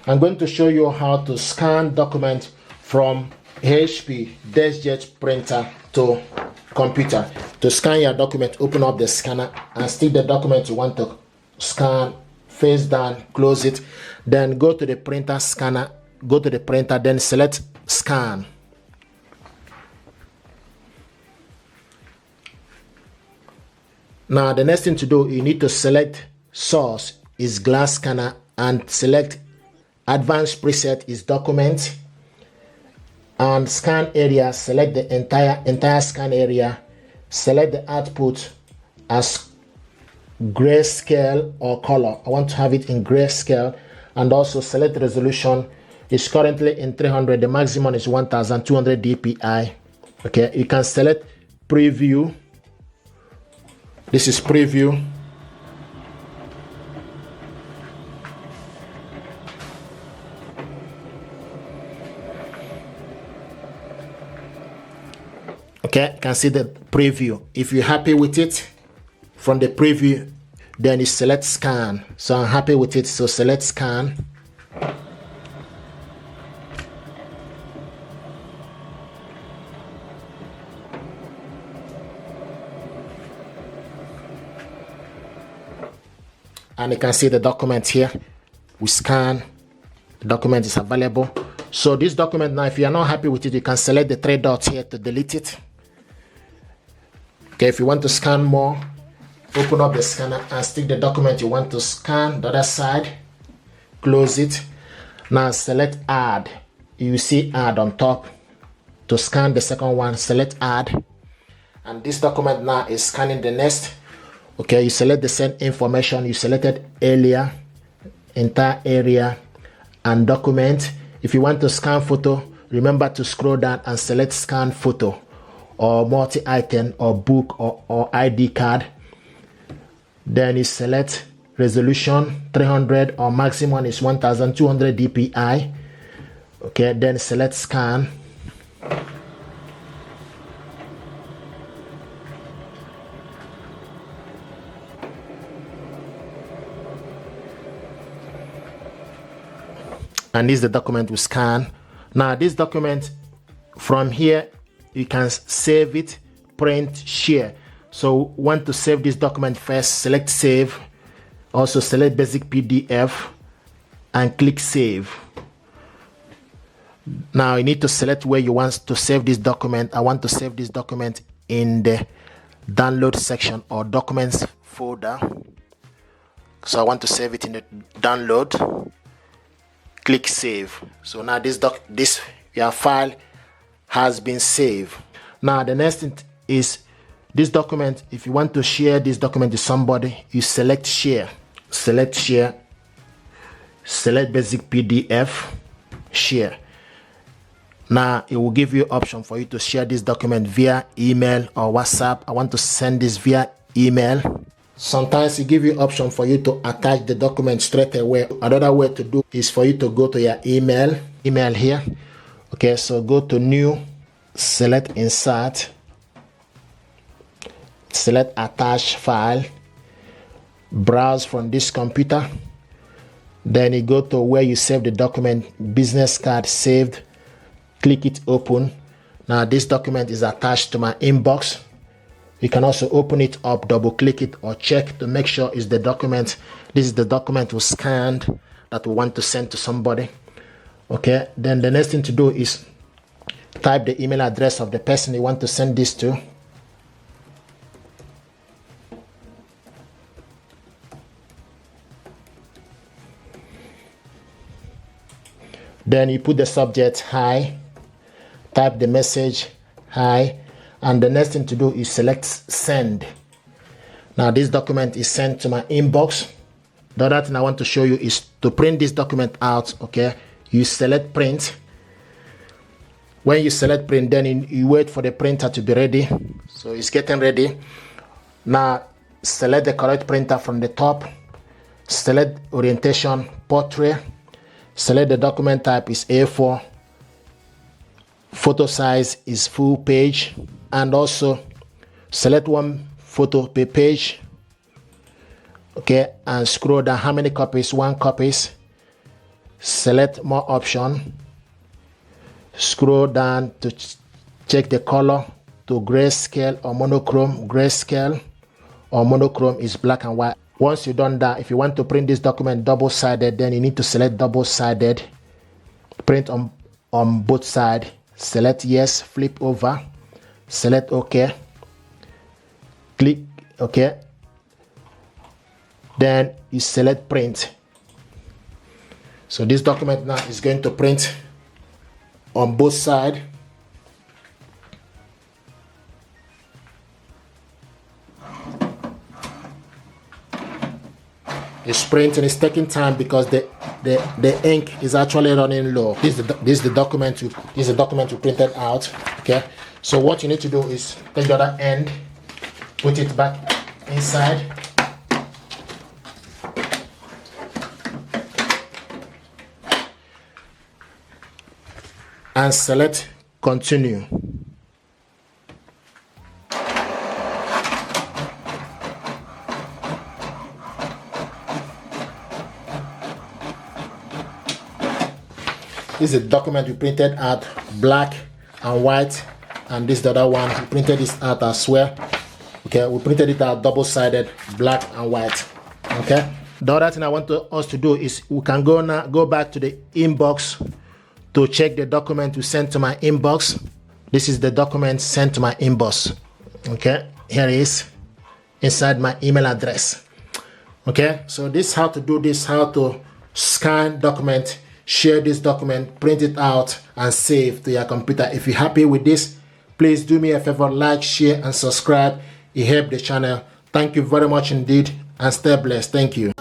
I'm going to show you how to scan document from HP DeskJet printer to computer. To scan your document, open up the scanner and stick the document you want to scan face down, close it, then go to the printer scanner, go to the printer, then select scan. Now the next thing to do, you need to select source is glass scanner and select advanced preset is document, and scan area, select the entire scan area, select the output as grayscale or color. I want to have it in grayscale, and also select the resolution. It's currently in 300, the maximum is 1200 dpi. Okay, you can select preview. This is preview. Okay, you can see the preview. If you're happy with it from the preview, then you select scan. So I'm happy with it, so select scan. And you can see the document here. We scan, the document is available. So this document now, if you are not happy with it, you can select the three dots here to delete it. Okay, if you want to scan more, open up the scanner and stick the document you want to scan the other side, close it. Now select add. You see add on top. To scan the second one, select add. And this document now is scanning the next. Okay, you select the same information you selected earlier, entire area and document. If you want to scan photo, remember to scroll down and select scan photo or multi-item or book or ID card. Then you select resolution 300 or maximum is 1200 dpi. Okay, then select scan. And this is the document we scan. Now this document, from here you can save it, print, share. So want to save this document first, select save, also select basic PDF and click save. Now you need to select where you want to save this document. I want to save this document in the download section or documents folder. So I want to save it in the download. Click save. So now your file has been saved. Now the next thing is this document. If you want to share this document to somebody, you select share. Select share. Select basic PDF. Share. Now it will give you option for you to share this document via email or WhatsApp. I want to send this via email. Sometimes it give you option for you to attach the document straight away. Another way to do is for you to go to your email here. Okay, so go to new, select insert, select attach file, browse from this computer, then you go to where you save the document, business card saved, click it open. Now this document is attached to my inbox. You can also open it up, double click it or check to make sure it's the document. This is the document we scanned that we want to send to somebody. Okay, then the next thing to do is type the email address of the person you want to send this to. Then you put the subject hi, type the message hi, and the next thing to do is select send. Now this document is sent to my inbox. The other thing I want to show you is to print this document out. Okay, you select print. When you select print, then you wait for the printer to be ready. So it's getting ready. Now select the correct printer from the top. Select orientation portrait. Select the document type is A4. Photo size is full page, and also select one photo per page. Okay, and scroll down. How many copies? 1 copy. select more option, scroll down to check the color to grayscale or monochrome. Grayscale or monochrome is black and white. Once you've done that, if you want to print this document double-sided, then you need to select double-sided, print on both sides, select yes, flip over, select OK, click OK, then you select print. So this document now is going to print on both sides. It's printing, it's taking time because the ink is actually running low. This is the document you printed out. Okay, so what you need to do is take the other end, put it back inside, and select continue. This is the document we printed out, black and white, and this is the other one. We printed this out as well. Okay, we printed it out double-sided, black and white. Okay. The other thing I want us to do is we can go back to the inbox to check the document we sent to my inbox. This is the document sent to my inbox. Okay, here it is inside my email address. Okay, so this is how to do this, how to scan document, share this document, print it out, and save to your computer. If you're happy with this, please do me a favor, like, share, and subscribe. It helps the channel. Thank you very much indeed, and stay blessed. Thank you.